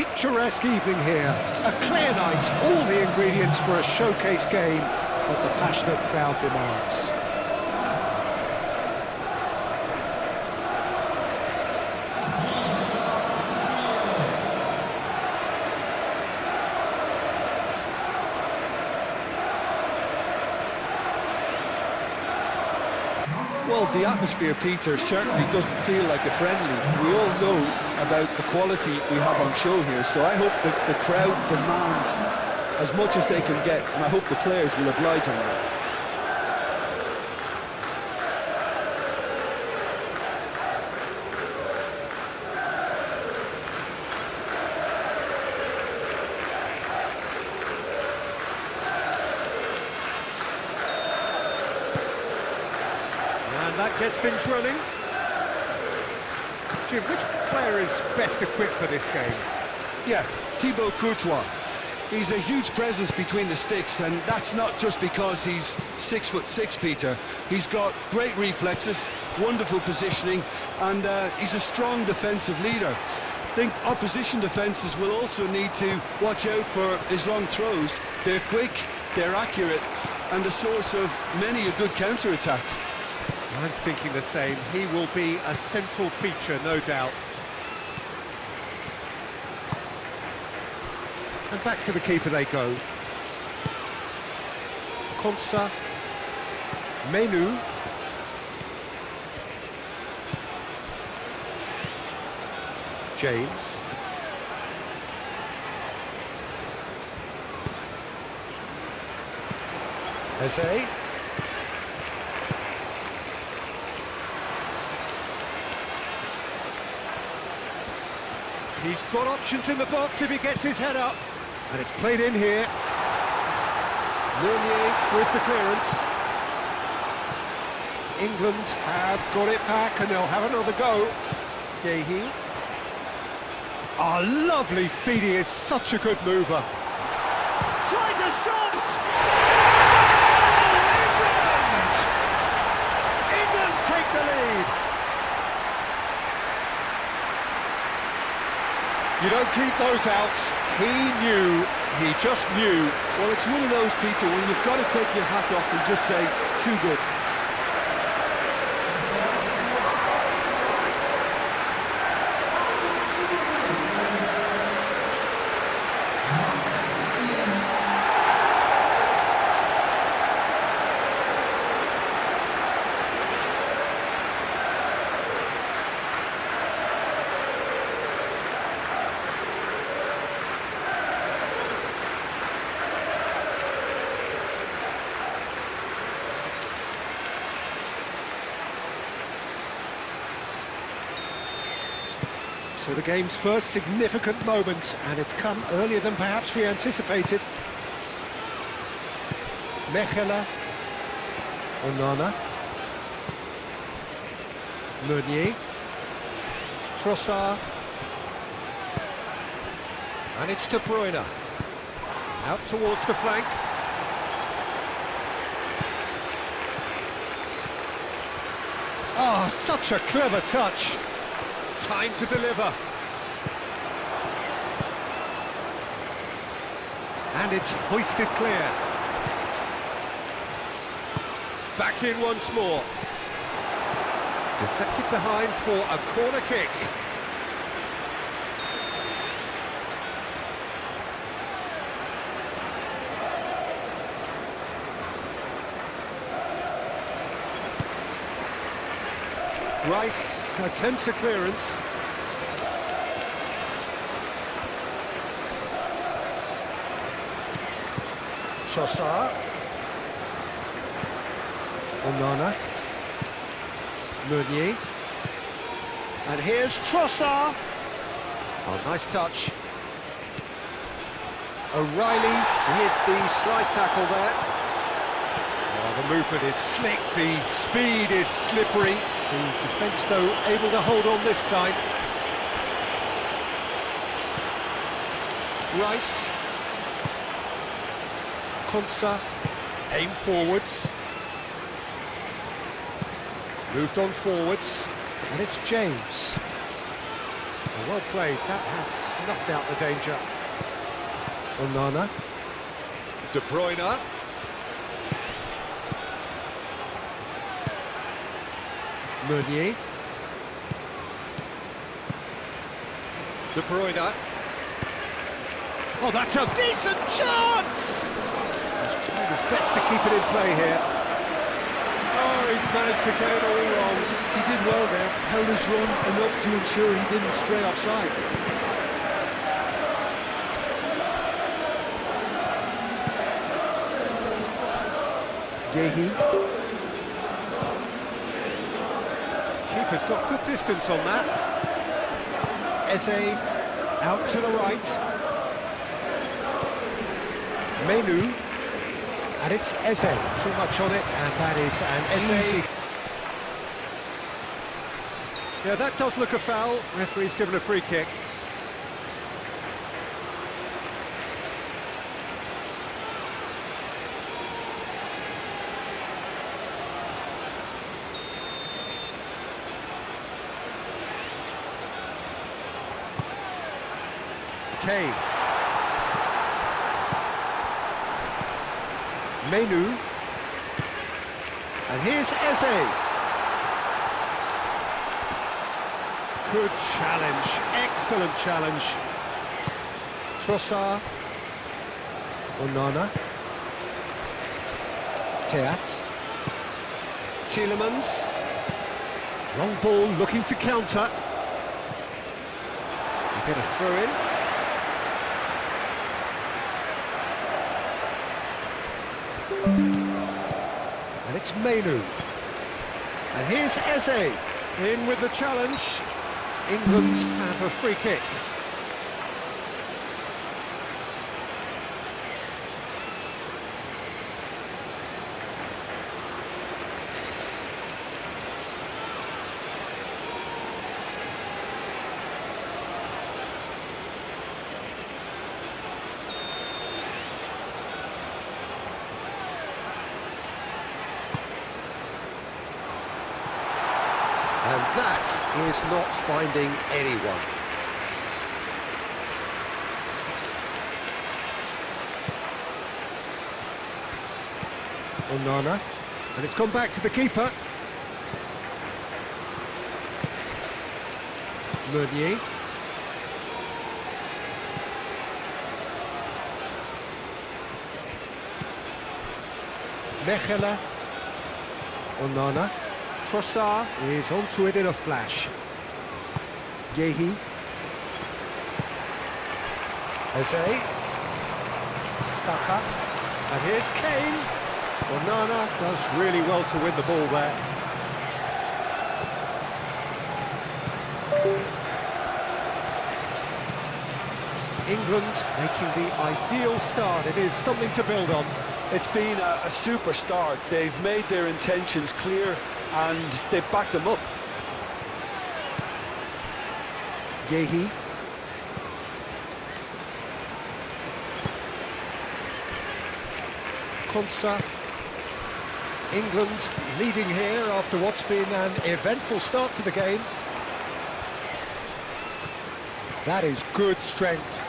picturesque evening here. A clear night, all the ingredients for a showcase game that the passionate crowd demands. Well, the atmosphere, Peter, certainly doesn't feel like a friendly. We all know about the quality we have on show here, so I hope that the crowd demand as much as they can get, and I hope the players will oblige on that. And that gets things running. Jim, which player is best equipped for this game? Yeah, Thibaut Courtois. He's a huge presence between the sticks, and that's not just because he's 6'6", Peter. He's got great reflexes, wonderful positioning, and he's a strong defensive leader. I think opposition defences will also need to watch out for his long throws. They're quick, they're accurate, and a source of many a good counter-attack. I'm thinking the same. He will be a central feature, no doubt. And back to the keeper they go. Konsa. Menu. James. Eze. He's got options in the box if he gets his head up. And it's played in here. Meunier with the clearance. England have got it back and they'll have another go. Gehi. Oh, lovely feed. He is such a good mover. Tries a shot! Goal! England! England take the lead. You don't keep those outs. He just knew. Well, it's one of those, Peter, when you've got to take your hat off and just say, too good. So the game's first significant moment, and it's come earlier than perhaps we anticipated. Mechela, Onana, Meunier, Trossard, and it's De Bruyne, out towards the flank. Oh, such a clever touch. Time to deliver. And it's hoisted clear. Back in once more. Deflected behind for a corner kick. Rice attempts a clearance. Trossard. Onana. Meunier. And here's Trossard. Oh, nice touch. O'Reilly with the slide tackle there. Oh, the movement is slick, the speed is slippery. The defence, though, able to hold on this time. Rice. Konsa. Aim forwards. Moved on forwards. And it's James. Well played, that has snuffed out the danger. Onana. De Bruyne. Meunier. De Bruyne. Oh, that's a decent chance! He's tried his best to keep it in play here. Oh, he's managed to get it all wrong. He did well there, held his run enough to ensure he didn't stray offside. Gehi. Keeper's got good distance on that. Eze out to the right. Menu. And it's Eze. Too much on it, and that is an Eze. Yeah, that does look a foul. Referee's given a free kick. Kane. Menu. And here's Eze. Good challenge, excellent challenge. Trossard. Onana. Teat. Tielemans. Long ball looking to counter. You get a throw in. And it's Menu. And here's Eze. In with the challenge. England have a free kick. And that is not finding anyone. Onana. And it's gone back to the keeper. Meunier. Mechelen. Onana. Trossard is onto it in a flash. Gehi. Eze. Saka. And here's Kane. Onana does really well to win the ball there. England making the ideal start. It is something to build on. It's been a super start. They've made their intentions clear and they've backed them up. Gehi. Konsa. England leading here after what's been an eventful start to the game. That is good strength.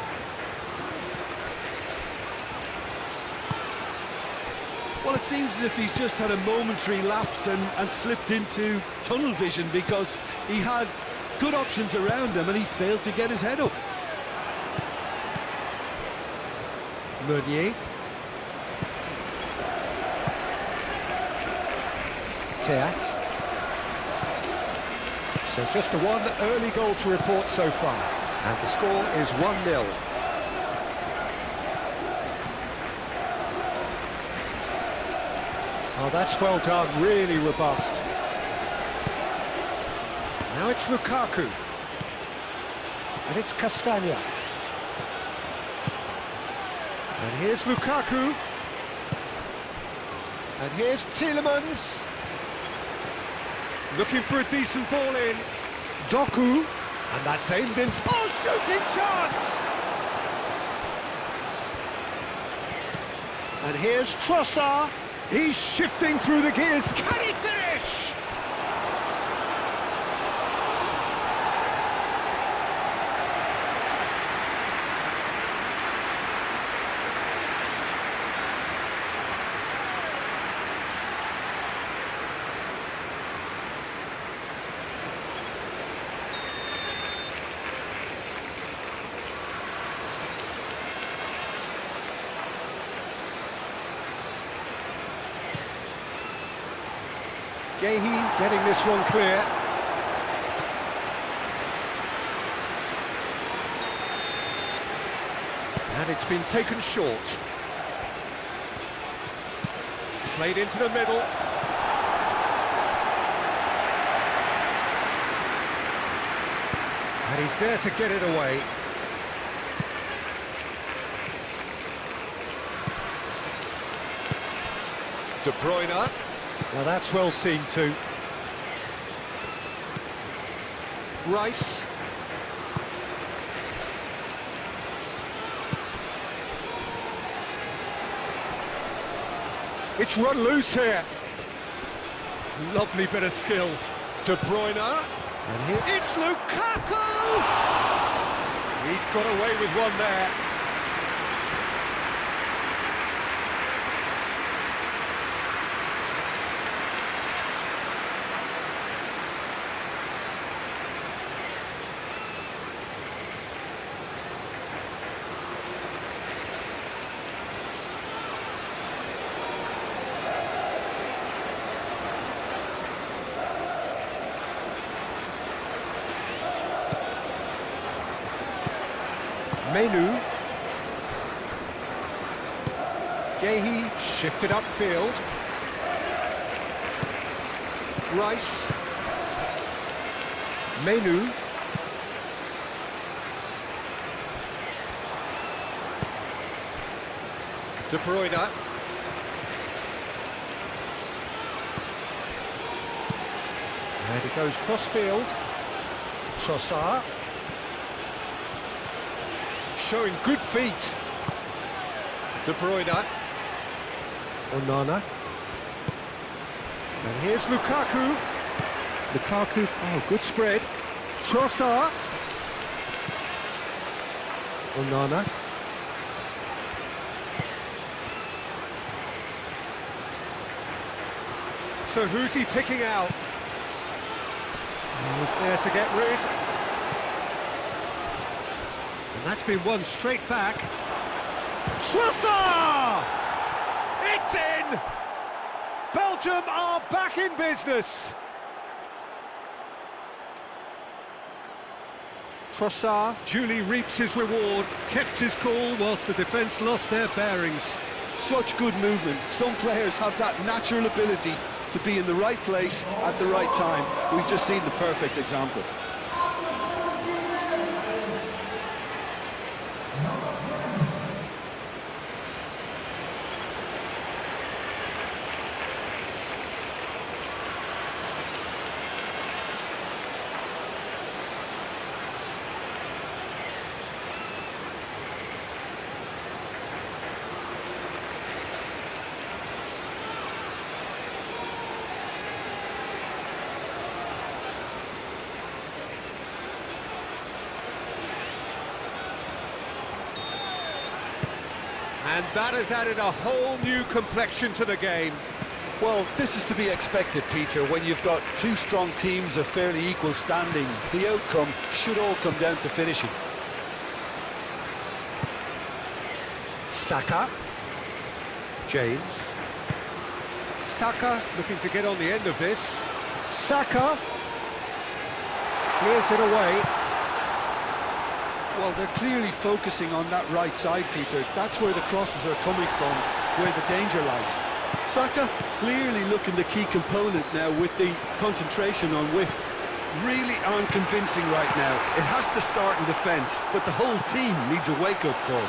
Well, it seems as if he's just had a momentary lapse and slipped into tunnel vision because he had good options around him and he failed to get his head up. Meunier. Teat. So just the one early goal to report so far. And the score is 1-0. Oh, that's well done, really robust. Now it's Lukaku. And it's Castagna. And here's Lukaku. And here's Tielemans. Looking for a decent ball in. Doku. And that's aimed in. Oh, shooting chance! And here's Trossard. He's shifting through the gears. Can he finish? Gehi getting this one clear. And it's been taken short. Played into the middle. And he's there to get it away. De Bruyne. Well, that's well seen too. Rice. It's run loose here. Lovely bit of skill. De Bruyne. And here it's Lukaku! He's got away with one there. Menu. Gehi shifted upfield. Rice. Menu. De Bruyne. And it goes cross-field. Trossard. Showing good feet. De Bruyne. Onana. And here's Lukaku. Lukaku, oh, good spread. Trossard. Onana. So who's he picking out? Oh, he's there to get rid. And that's been won straight back. Trossard! It's in! Belgium are back in business. Trossard duly reaps his reward, kept his cool whilst the defence lost their bearings. Such good movement. Some players have that natural ability to be in the right place at the right time. We've just seen the perfect example. And that has added a whole new complexion to the game. Well, this is to be expected, Peter. When you've got two strong teams of fairly equal standing, the outcome should all come down to finishing. Saka. James. Saka looking to get on the end of this. Saka. Clears it away. Well, they're clearly focusing on that right side, Peter. That's where the crosses are coming from, where the danger lies. Saka clearly looking the key component now with the concentration on width. Really aren't convincing right now. It has to start in defence, but the whole team needs a wake-up call.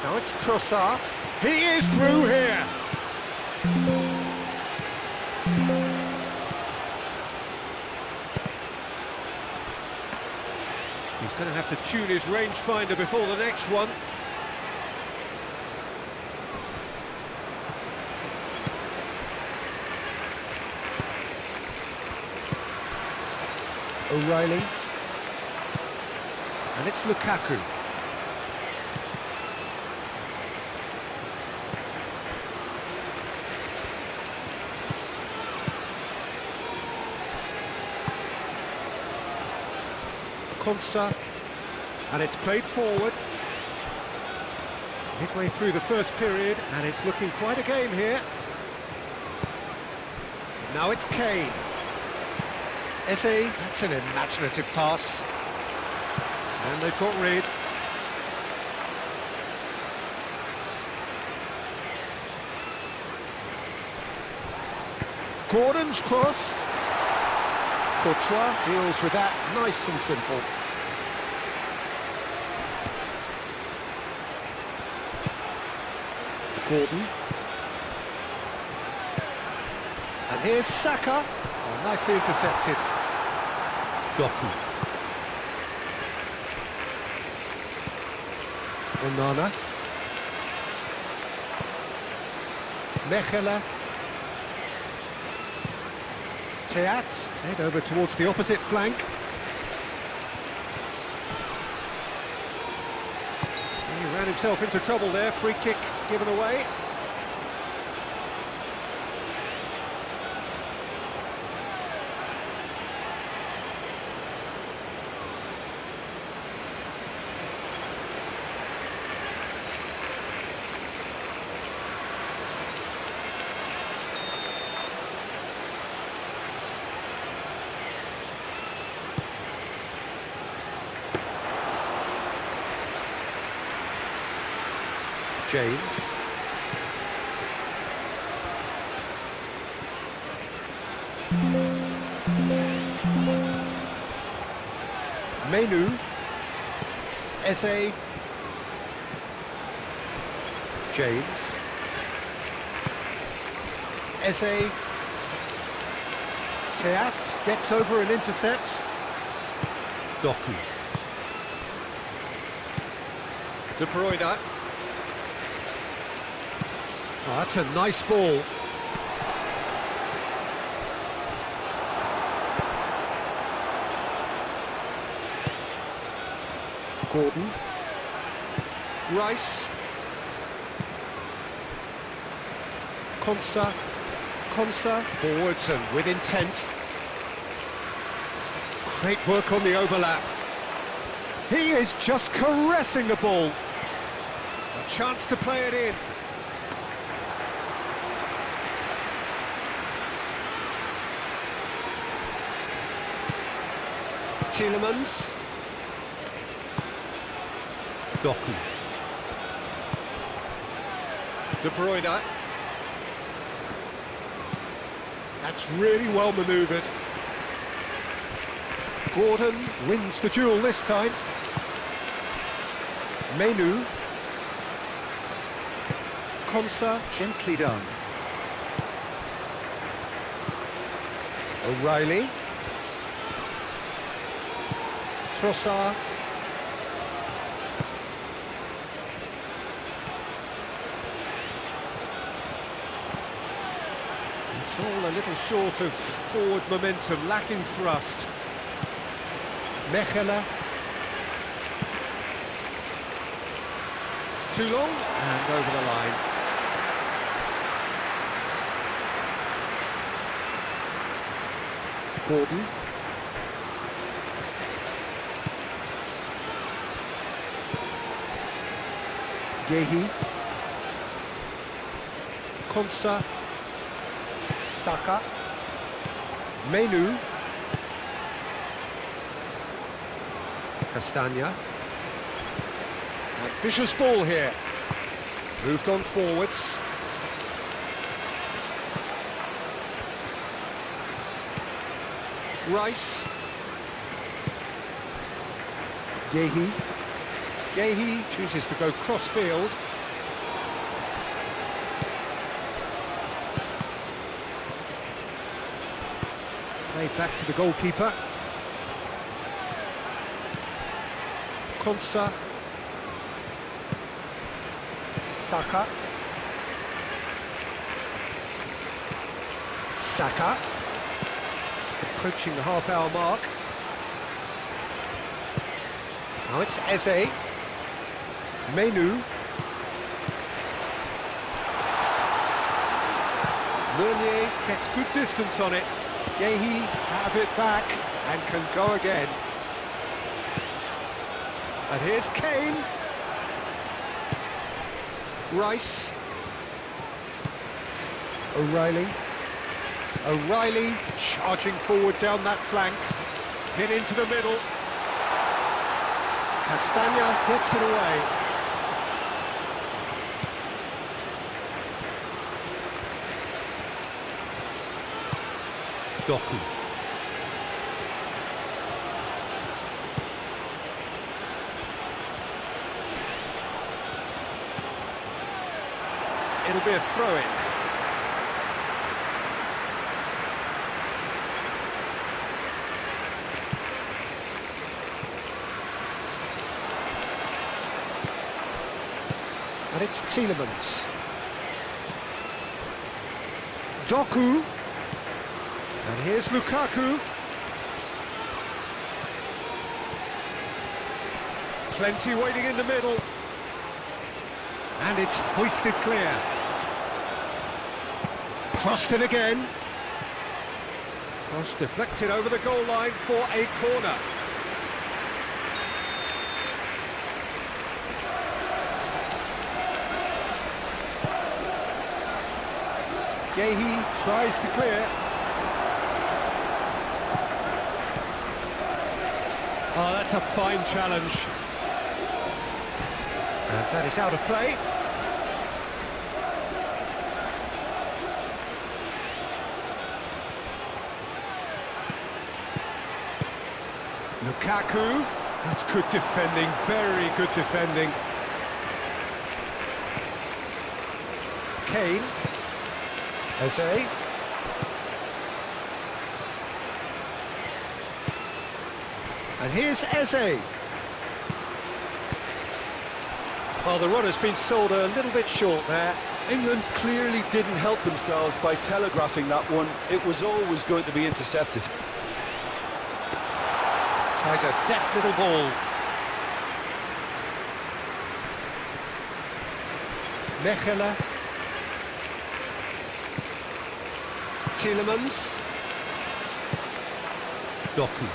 Now it's Trossard. He is through here. He's going to have to tune his rangefinder before the next one. O'Reilly. And it's Lukaku. Konsa, and it's played forward. Midway through the first period, and it's looking quite a game here. Now it's Kane. Eze, that's an imaginative pass. And they've got rid. Gordon's cross. Courtois deals with that nice and simple. Gordon. And here's Saka. Oh, nicely intercepted. Doku. Onana. Mechela. Teat, head over towards the opposite flank. He ran himself into trouble there, free kick given away. James. Menu. Eze. James. Eze. Teat gets over and intercepts. Doku. De Bruyne. Oh, that's a nice ball. Gordon. Rice. Konsa. Konsa forwards and with intent. Great work on the overlap. He is just caressing the ball. A chance to play it in. Tielemans. Doku. De Bruyne. That's really well manoeuvred. Gordon wins the duel this time. Menu. Konsa, gently done. O'Reilly. Trossard. It's all a little short of forward momentum, lacking thrust. Mechela. Too long, and over the line. Gordon. Gehi. Konsa. Saka. Menu. Castagna. Ambitious ball here. Moved on forwards. Rice. Gehi. Gehi chooses to go cross-field. Played back to the goalkeeper. Konsa. Saka. Saka. Approaching the half-hour mark. Now it's Eze. Menu. Meunier gets good distance on it. Gehi have it back and can go again. And here's Kane. Rice. O'Reilly. O'Reilly charging forward down that flank. Hit into the middle. Castagna gets it away. Doku. It'll be a throw-in. And it's Tielemans. Doku. And here's Lukaku. Plenty waiting in the middle. And it's hoisted clear. Crossed in again. Cross deflected over the goal line for a corner. Gehi tries to clear. Oh, that's a fine challenge. And that is out of play. Lukaku. That's good defending, very good defending. Kane. Eze. And here's Eze. Well, the run has been sold a little bit short there. England clearly didn't help themselves by telegraphing that one. It was always going to be intercepted. Tries a deft little ball. Mechelen. Tielemans. Doku.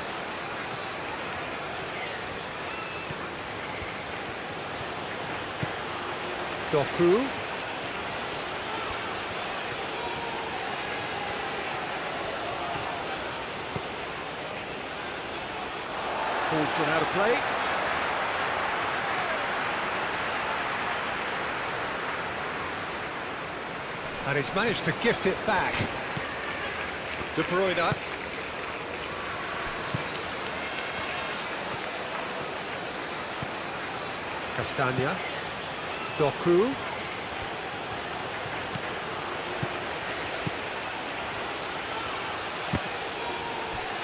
Doku. Ball's gone out of play. And he's managed to gift it back. De Bruyne. Castagna. Doku.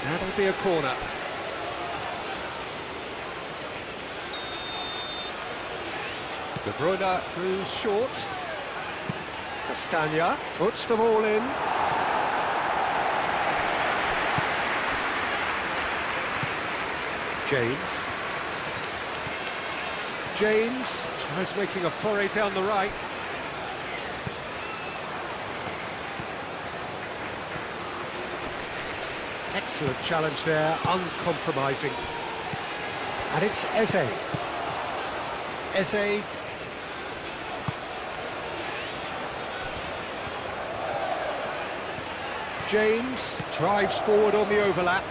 That'll be a corner. De Bruyne goes short. Castagna puts them all in. James tries making a foray down the right. Excellent challenge there, uncompromising. And it's Eze. Eze. James drives forward on the overlap.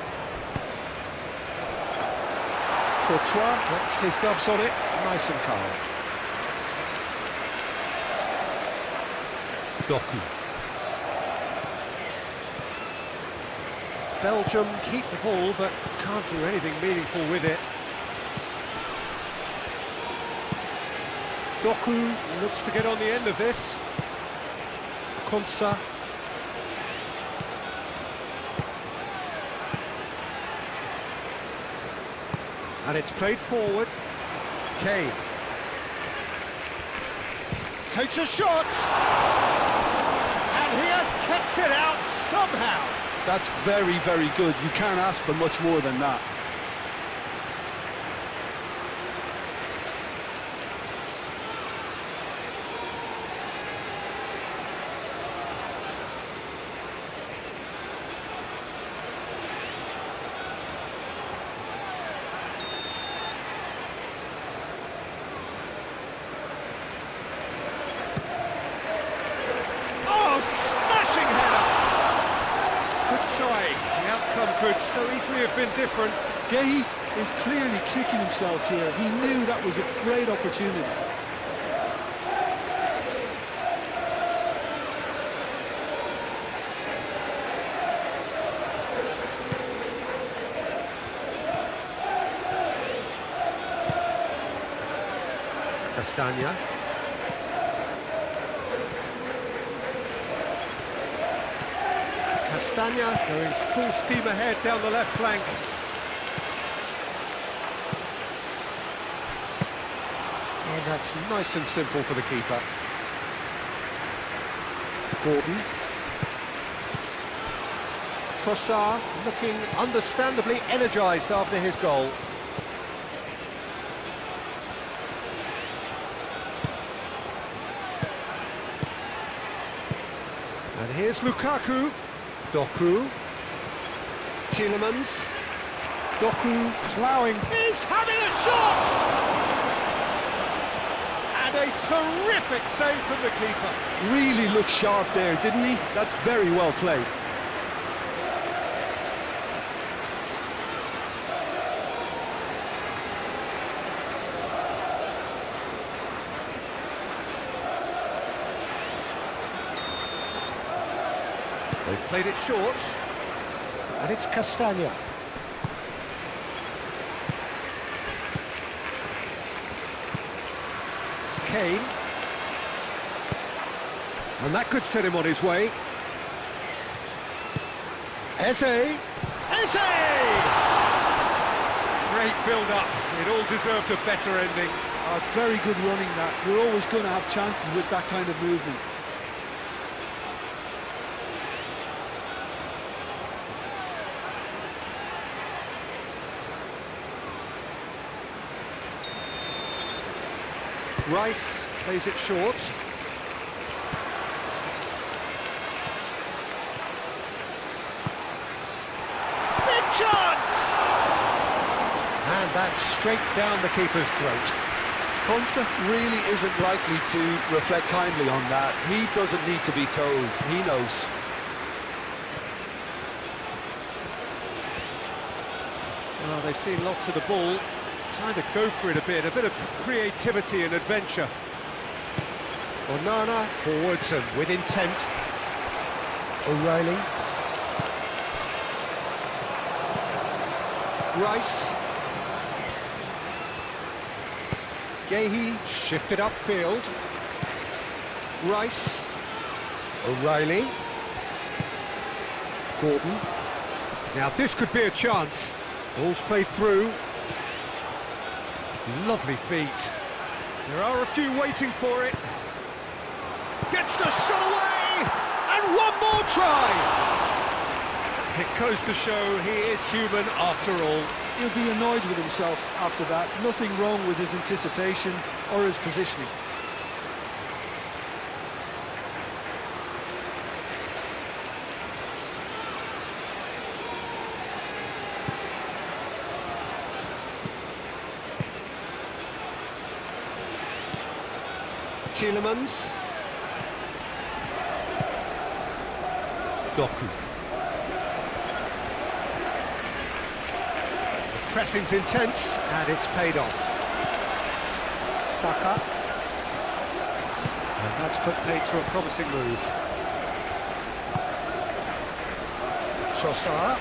Courtois puts his gloves on it, nice and calm. Doku. Belgium keep the ball, but can't do anything meaningful with it. Doku looks to get on the end of this. Konsa. And it's played forward. Kane. Takes a shot! And he has kept it out somehow! That's very, very good. You can't ask for much more than that. away. The outcome could so easily have been different. Gay is clearly kicking himself here. He knew that was a great opportunity. Castagna. Castagna going full steam ahead down the left flank. And that's nice and simple for the keeper. Gordon. Trossard looking understandably energised after his goal. And here's Lukaku. Doku. Tielemans. Doku ploughing. He's having a shot! And a terrific save from the keeper. Really looked sharp there, didn't he? That's very well played. They've played it short, and it's Castagna. Kane. And that could set him on his way. Eze! Eze! Great build-up. It all deserved a better ending. Oh, it's very good running that. You're always going to have chances with that kind of movement. Rice plays it short. Big chance! And that's straight down the keeper's throat. Konsa really isn't likely to reflect kindly on that. He doesn't need to be told. He knows. Well, they've seen lots of the ball. Time to go for it a bit of creativity and adventure. Onana forwards and with intent. O'Reilly. Rice. Gahey shifted upfield. Rice. O'Reilly. Gordon. Now this could be a chance. Ball's played through. Lovely feet. There are a few waiting for it. Gets the shot away! And one more try! It goes to show he is human after all. He'll be annoyed with himself after that. Nothing wrong with his anticipation or his positioning. Tielemans. Doku. The pressing's intense and it's paid off. Saka. And that's put paid to a promising move. Trossard.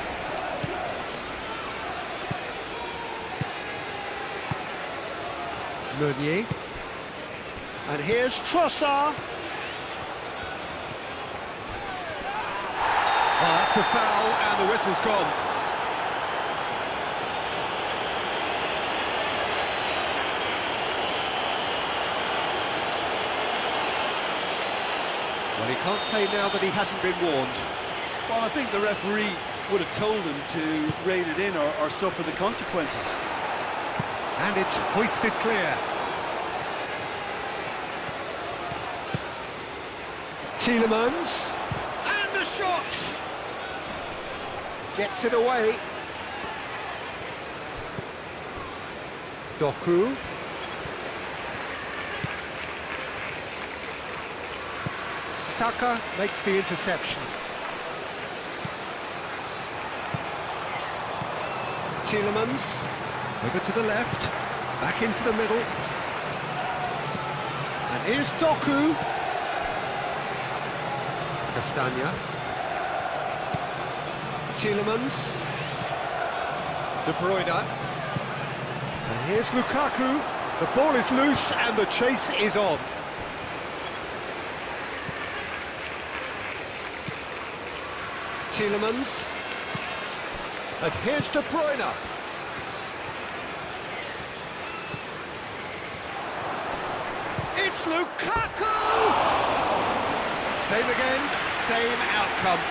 Meunier. And here's Trossard. Oh, that's a foul, and the whistle's gone. Well, he can't say now that he hasn't been warned. Well, I think the referee would have told him to rate it in or suffer the consequences. And it's hoisted clear. Tielemans. And the shot! Gets it away. Doku. Saka makes the interception. Tielemans. Over to the left, back into the middle. And here's Doku. Castagna. Tielemans. De Bruyne. And here's Lukaku. The ball is loose and the chase is on. Tielemans. And here's De Bruyne. It's Lukaku! Same again, same outcome.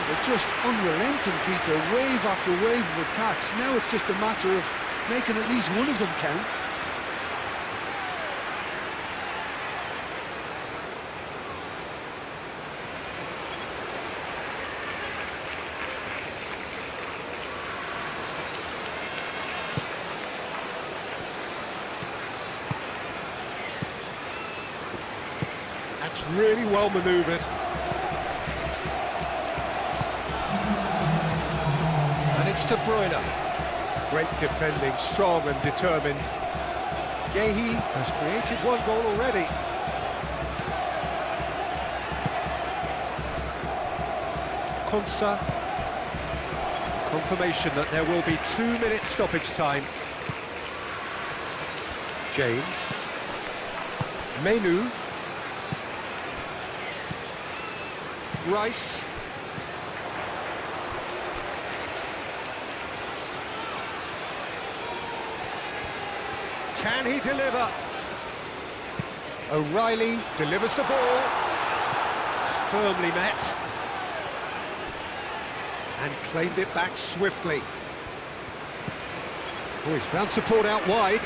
They're just unrelenting, Peter. Wave after wave of attacks. Now it's just a matter of making at least one of them count. That's really well manoeuvred. And it's De Bruyne. Great defending, strong and determined. Gehi has created one goal already. Konsa. Confirmation that there will be 2 minutes stoppage time. James. Menu. Rice. Can he deliver? O'Reilly delivers the ball. Firmly met. And claimed it back swiftly. Oh, he's found support out wide.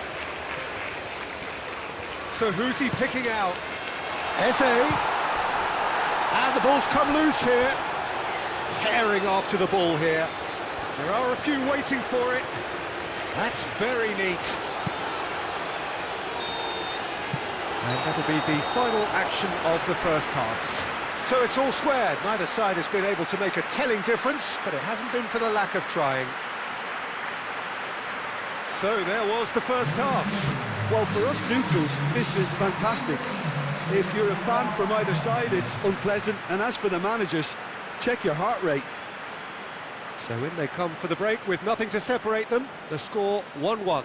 So who's he picking out? Eze. And the ball's come loose here. Herring after the ball here. There are a few waiting for it. That's very neat. And that'll be the final action of the first half. So it's all squared. Neither side has been able to make a telling difference, but it hasn't been for the lack of trying. So there was the first half. Well, for us neutrals, this is fantastic. If you're a fan from either side, it's unpleasant. And as for the managers, check your heart rate. So in they come for the break with nothing to separate them. The score 1-1.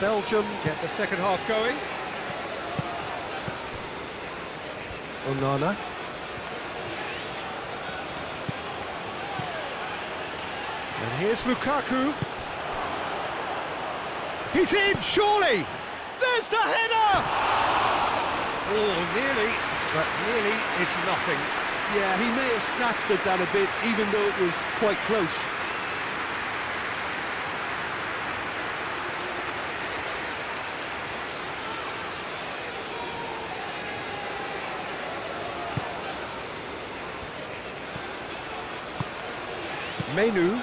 Belgium get the second half going. Onana. And here's Lukaku. He's in, surely! There's the header! Oh, nearly, but nearly is nothing. Yeah, he may have snatched at that a bit, even though it was quite close. Menu.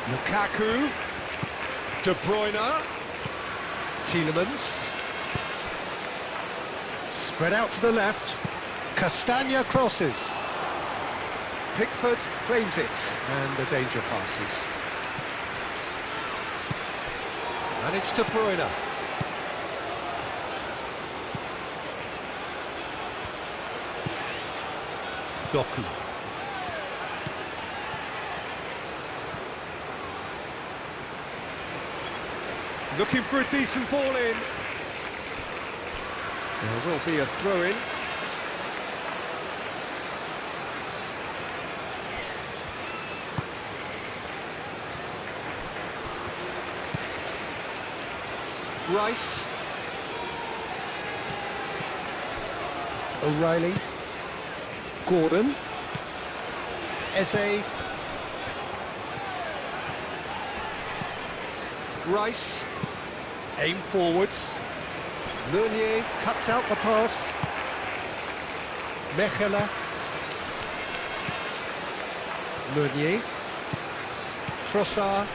Lukaku. De Bruyne. Tielemans. Spread out to the left. Castagna crosses. Pickford claims it, and the danger passes. And it's De Bruyne. Doku. Looking for a decent ball in. There will be a throw-in. Rice. O'Reilly. Gordon. Eze. Rice. Aim forwards. Meunier cuts out the pass. Mechelen. Meunier. Trossard.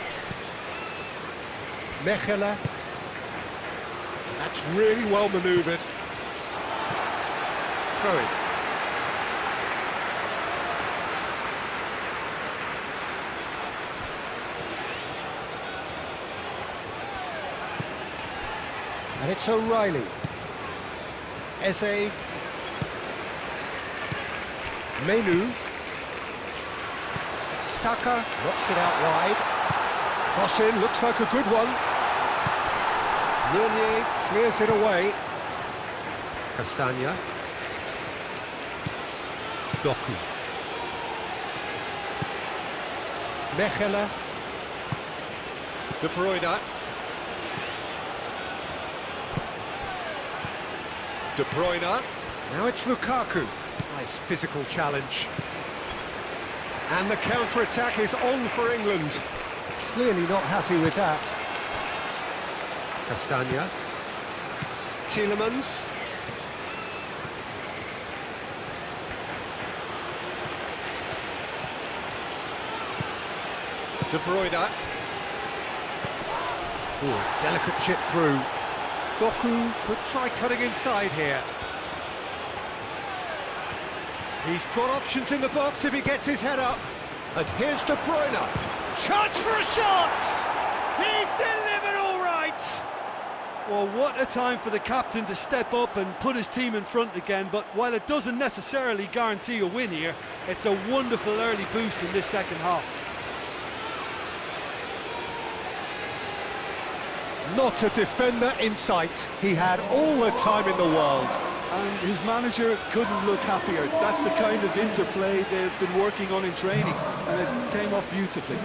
Mechelen. That's really well manoeuvred. Throw it. And it's O'Reilly. Eze. Menu. Saka knocks it out wide. Cross in, looks like a good one. Meunier clears it away. Castagna. Doku. Mechelen. De Bruyne. De Bruyne. Now it's Lukaku. Nice physical challenge. And the counter-attack is on for England. Clearly not happy with that. Castagna. Tielemans. De Bruyne. Ooh, delicate chip through. Doku could try cutting inside here. He's got options in the box if he gets his head up. And here's De Bruyne. Chance for a shot! He's delivered all right! Well, what a time for the captain to step up and put his team in front again, but while it doesn't necessarily guarantee a win here, it's a wonderful early boost in this second half. Not a defender in sight. He had all the time in the world. And his manager couldn't look happier. That's the kind of interplay they've been working on in training, and it came off beautifully.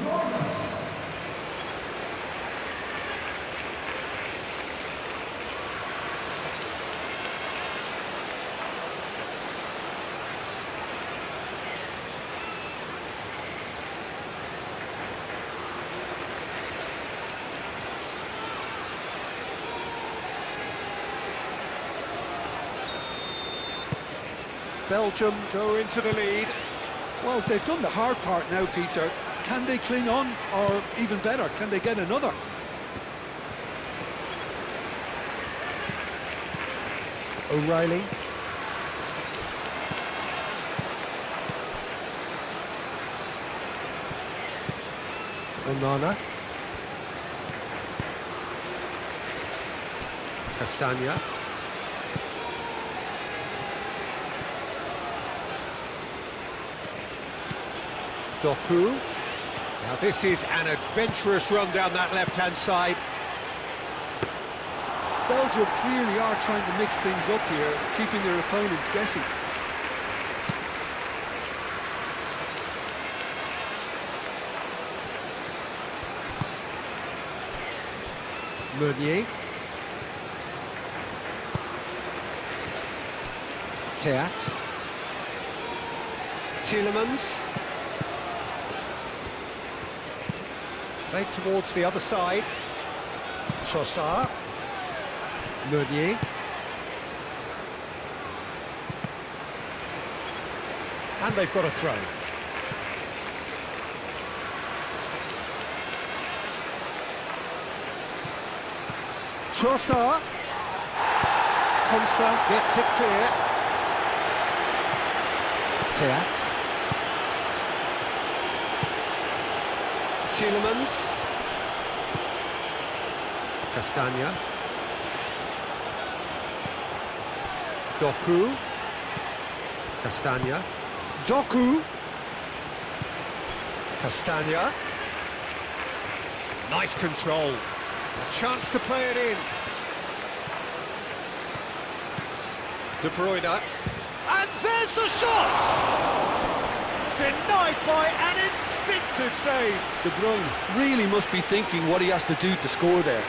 Belgium go into the lead. Well, they've done the hard part now, Peter. Can they cling on, or even better, can they get another? O'Reilly. Onana. Castagna. Doku. Now this is an adventurous run down that left-hand side. Belgium clearly are trying to mix things up here, keeping their opponents guessing. Meunier. Theat. Tielemans. Played towards the other side. Trossard. Meunier. And they've got a throw. Trossard. Konsa gets it clear. Theat. Tielemans. Castagna. Doku. Castagna. Doku. Castagna. Nice control. A chance to play it in. De Bruyne. And there's the shot! Denied by an instinctive save. De Bruyne really must be thinking what he has to do to score there.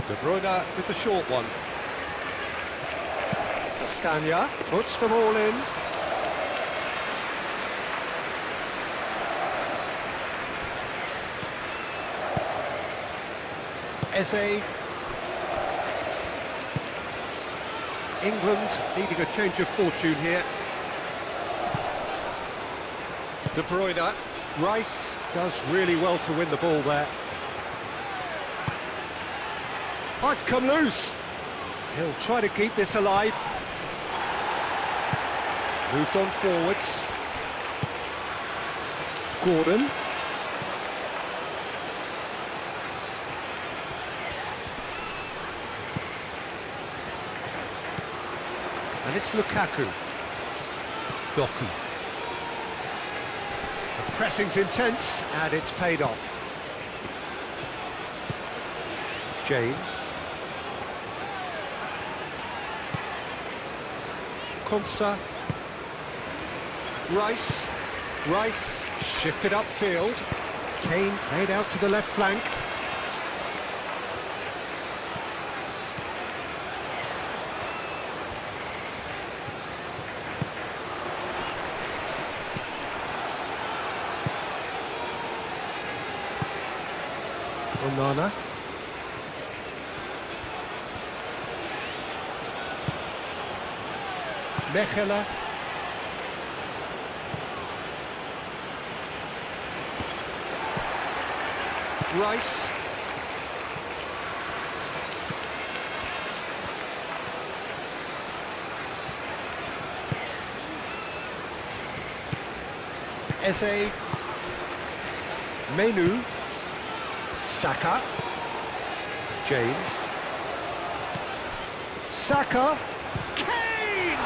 De Bruyne with the short one. Castagna puts them all in. Eze. England needing a change of fortune here. De Bruyne. Rice does really well to win the ball there. Oh, it's come loose. He'll try to keep this alive. Moved on forwards. Gordon. And it's Lukaku. Doku. The pressing's intense, and it's paid off. James. Konsa. Rice. Rice shifted upfield. Kane played out to the left flank. Onana. Mechelen. Rice. Eze. Menu. Saka. James. Saka. Kane!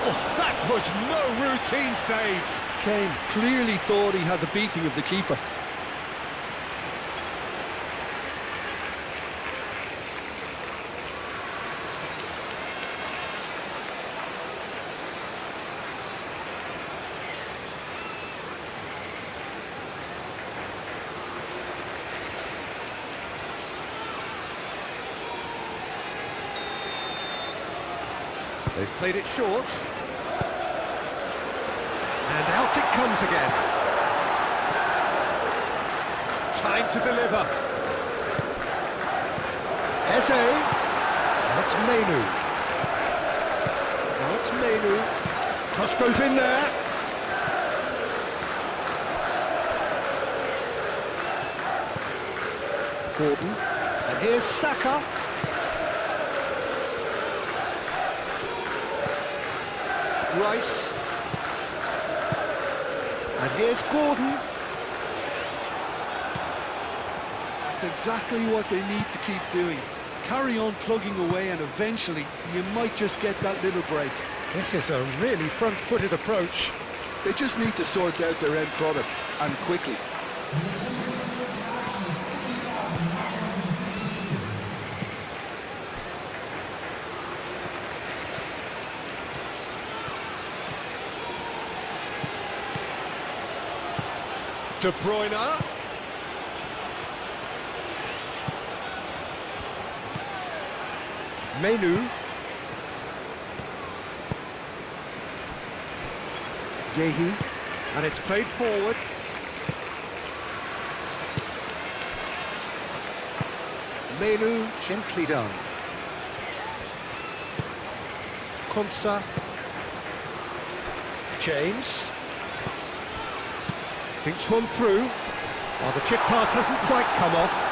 Oh, that was no routine save. Kane clearly thought he had the beating of the keeper. They've played it short. And out it comes again. Time to deliver. Eze. Now it's Menu. Now it's Menu. Cross goes in there. Gordon. And here's Saka. Rice. And here's Gordon. exactly what they need to keep doing. Carry on plugging away and eventually you might just get that little break. This is a really front-footed approach. They just need to sort out their end product, and quickly. De Bruyne. Menu. Gehi. And it's played forward. Menu, gently done. Konsa. James. Thinks one through. Oh, the chip pass hasn't quite come off.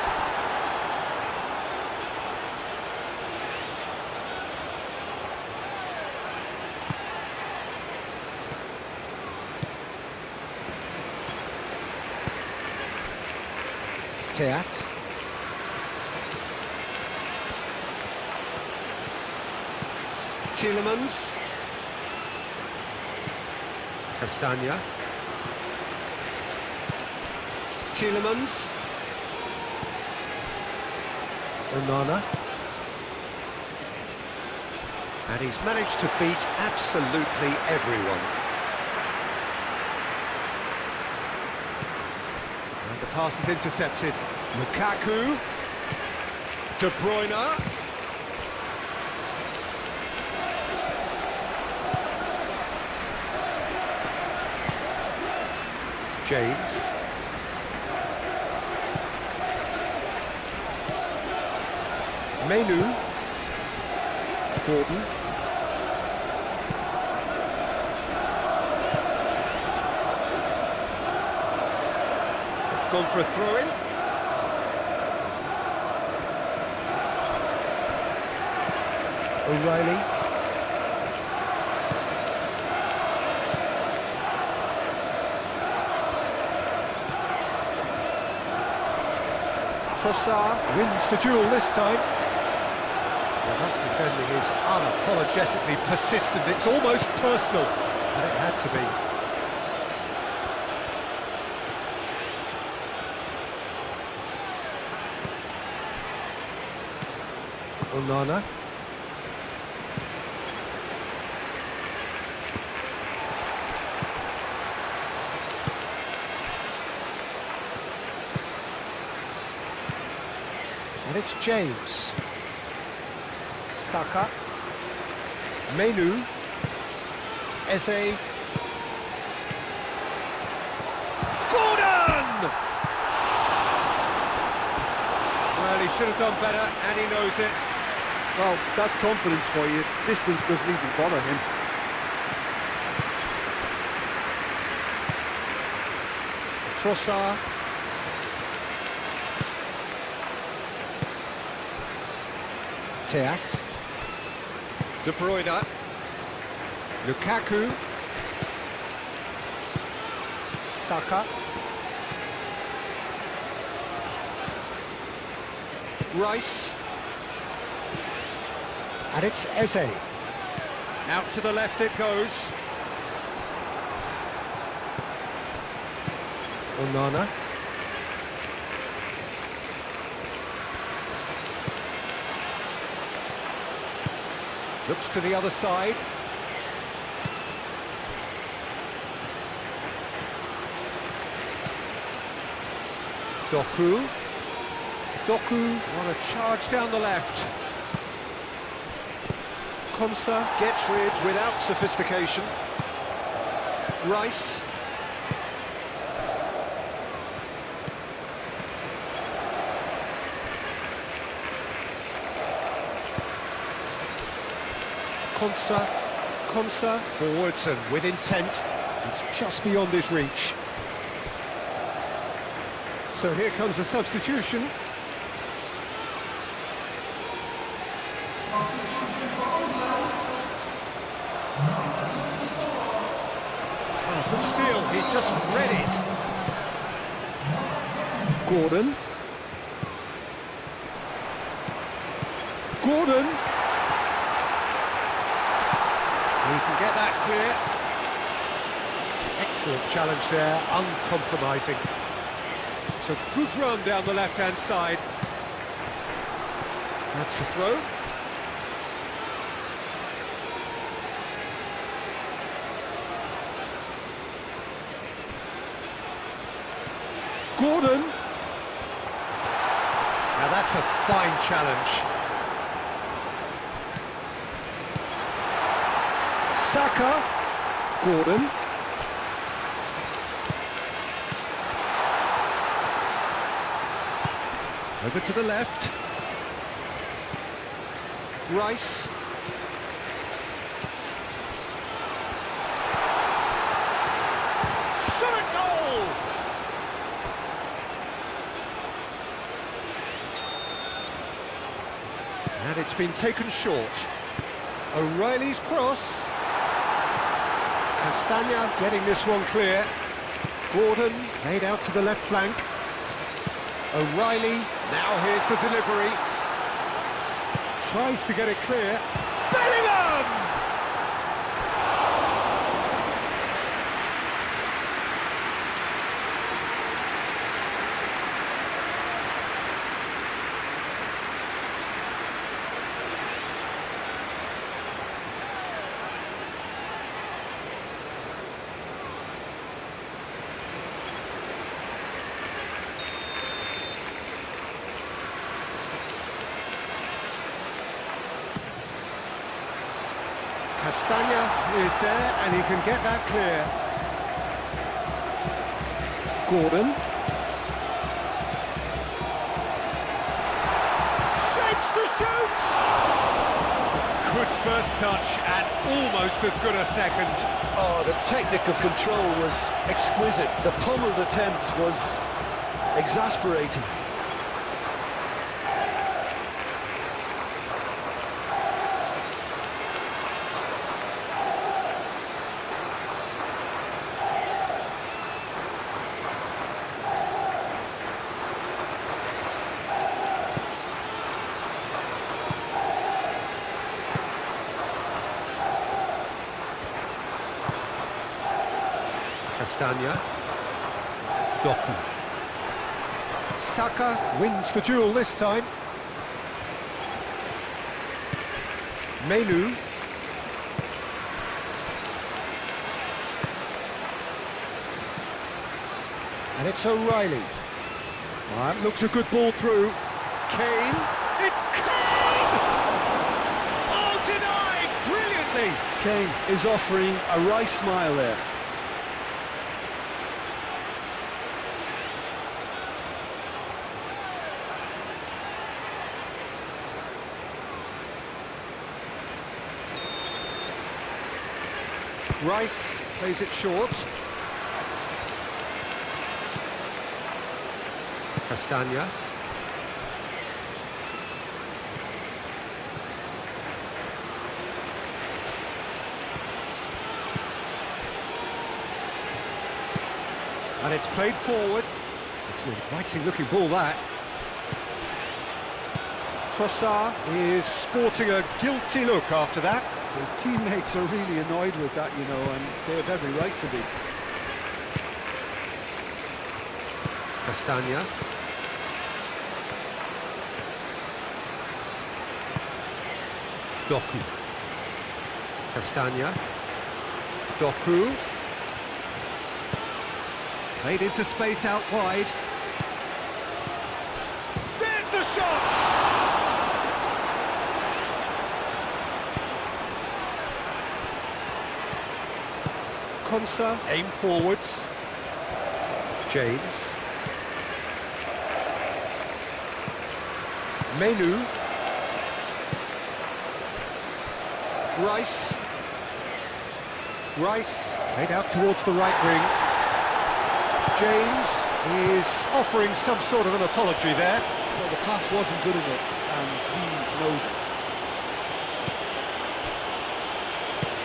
Teat. Tielemans. Castagna. Tielemans. Onana. And he's managed to beat absolutely everyone. And the pass is intercepted. Lukaku. De Bruyne. James. Menu. Gordon. It's gone for a throw-in. O'Reilly. Trossard wins the duel this time. Well, that defending is unapologetically persistent. It's almost personal, and it had to be. Onana. And it's James. Saka. Menu. Eze. Gordon! Well, he should have done better, and he knows it. Well, that's confidence for you. Distance doesn't even bother him. Trossard. Teat. De Bruyne. Lukaku. Saka. Rice. And it's Eze. Out to the left it goes. Onana. Looks to the other side. Doku. Doku, what a charge down the left. Konsa gets rid without sophistication. Rice. Konsa forwards and with intent. It's just beyond his reach. So here comes a substitution. Oh, good steal, he just read it. Gordon. Gordon. He can get that clear. Excellent challenge there, uncompromising. It's a good run down the left-hand side. That's the throw. Gordon. Now that's a fine challenge. Saka. Gordon. Over to the left. Rice. Shot at goal! And it's been taken short. O'Reilly's cross. Castagna getting this one clear. Gordon played out to the left flank. O'Reilly, now here's the delivery. Tries to get it clear. Bellingham! Castagna is there, and he can get that clear. Gordon. Shapes to shoot! Good first touch, and almost as good a second. Oh, the technical control was exquisite. The pummeled attempt was exasperating. Castagna. Doku. Saka wins the duel this time. Menu. And it's O'Reilly. That looks a good ball through. Kane. It's Kane! Oh, denied! Brilliantly! Kane is offering a wry smile there. Rice plays it short. Castagna. And it's played forward. It's an inviting looking ball, that. Trossard is sporting a guilty look after that. His teammates are really annoyed with that, you know, and they have every right to be. Castagna. Doku. Castagna. Doku. Played into space out wide. There's the shot! Konsa, aim forwards. James. Menu. Rice. Rice played out towards the right wing. James is offering some sort of an apology there. Well, the pass wasn't good enough, and he knows it.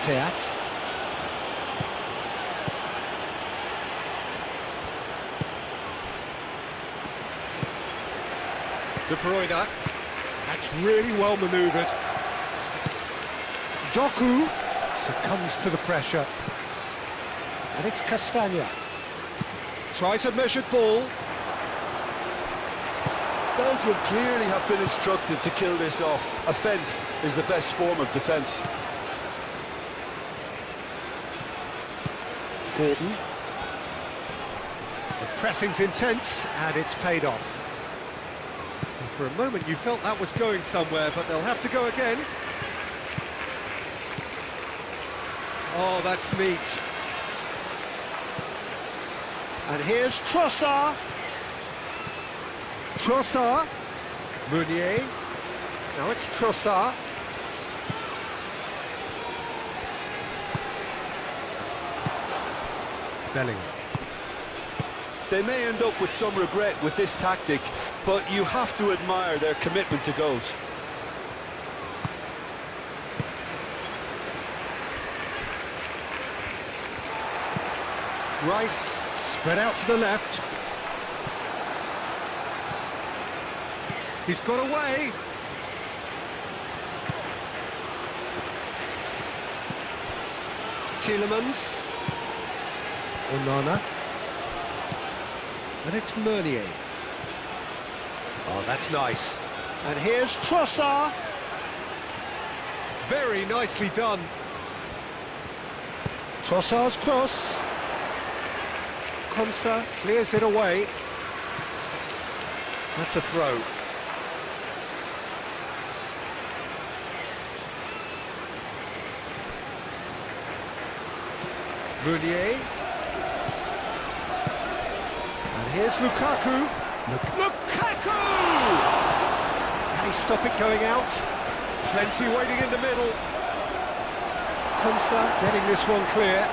Teat. De Bruyne. That's really well manoeuvred. Doku succumbs to the pressure. And it's Castagna. Tries a measured ball. Belgium clearly have been instructed to kill this off. Offence is the best form of defence. Gordon. The pressing's intense, and it's paid off. And for a moment you felt that was going somewhere, but they'll have to go again. Oh, that's neat. And here's Trossard. Trossard. Meunier. Now it's Trossard. Bellingham. They may end up with some regret with this tactic, but you have to admire their commitment to goals. Rice spread out to the left. He's got away. Tielemans. Onana. And it's Meunier. Oh, that's nice. And here's Trossard. Very nicely done. Trossard's cross. Konsa clears it away. That's a throw. Meunier. And here's Lukaku. Lukaku! Can he stop it going out? Plenty waiting in the middle. Konsa getting this one clear.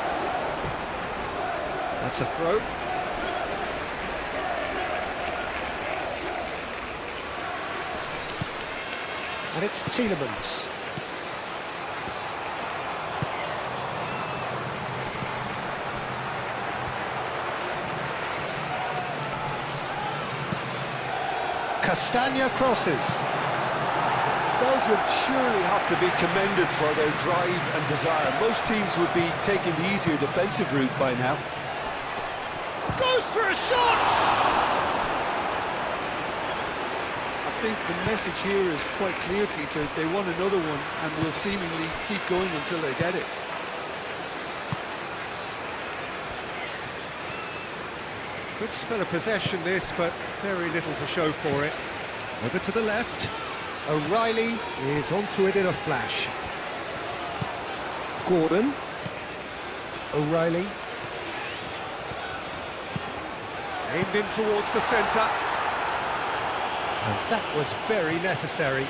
That's a throw. And it's Tielemans. Castagna crosses. Belgium surely have to be commended for their drive and desire. Most teams would be taking the easier defensive route by now. Goes for a shot! I think the message here is quite clear, Peter. They want another one and will seemingly keep going until they get it. Good spell of possession this, but very little to show for it. Over to the left. O'Reilly is onto it in a flash. Gordon. O'Reilly. Aimed in towards the centre. And that was very necessary.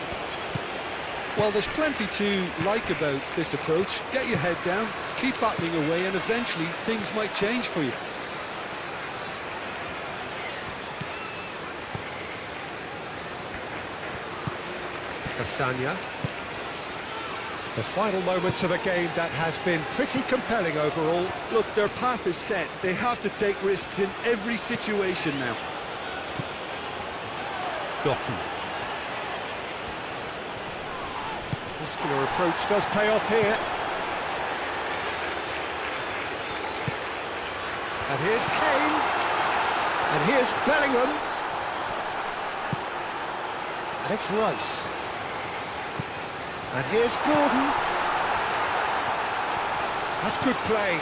Well, there's plenty to like about this approach. Get your head down, keep battling away, and eventually things might change for you. Castagna. The final moments of a game that has been pretty compelling overall. Look, their path is set. They have to take risks in every situation now. Doku. Muscular approach does pay off here. And here's Kane. And here's Bellingham. And it's Rice. And here's Gordon. That's good play.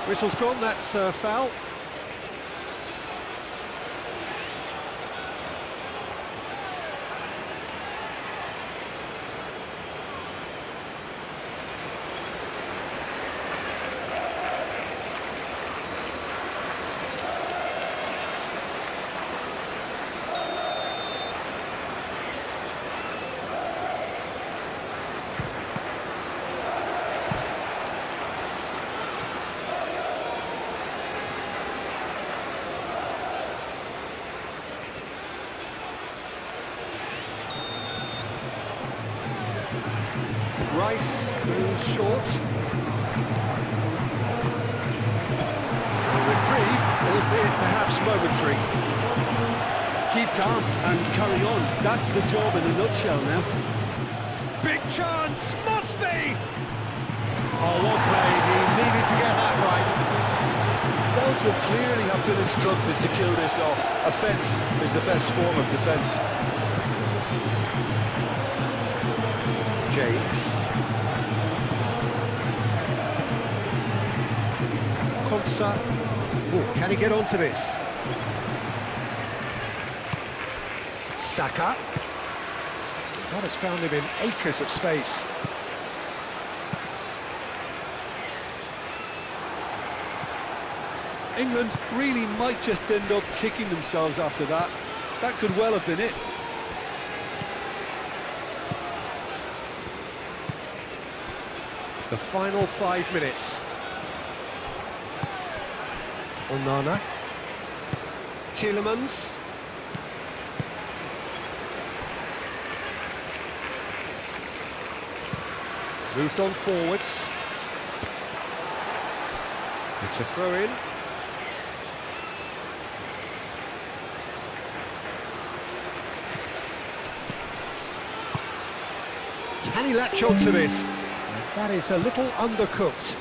Whistle's gone, that's foul. Rice goes short. A reprieve, albeit perhaps momentary. Keep calm and carry on. That's the job in a nutshell now. Big chance, must be! Oh, well played, he needed to get that right. Belgium clearly have been instructed to kill this off. Offence is the best form of defence. James. Konsa. Oh, can he get onto this? Saka. That has found him in acres of space. England really might just end up kicking themselves after that. That could well have been it. The final 5 minutes. Onana. Tielemans. Moved on forwards. It's a throw-in. Can he latch on to this? That is a little undercooked.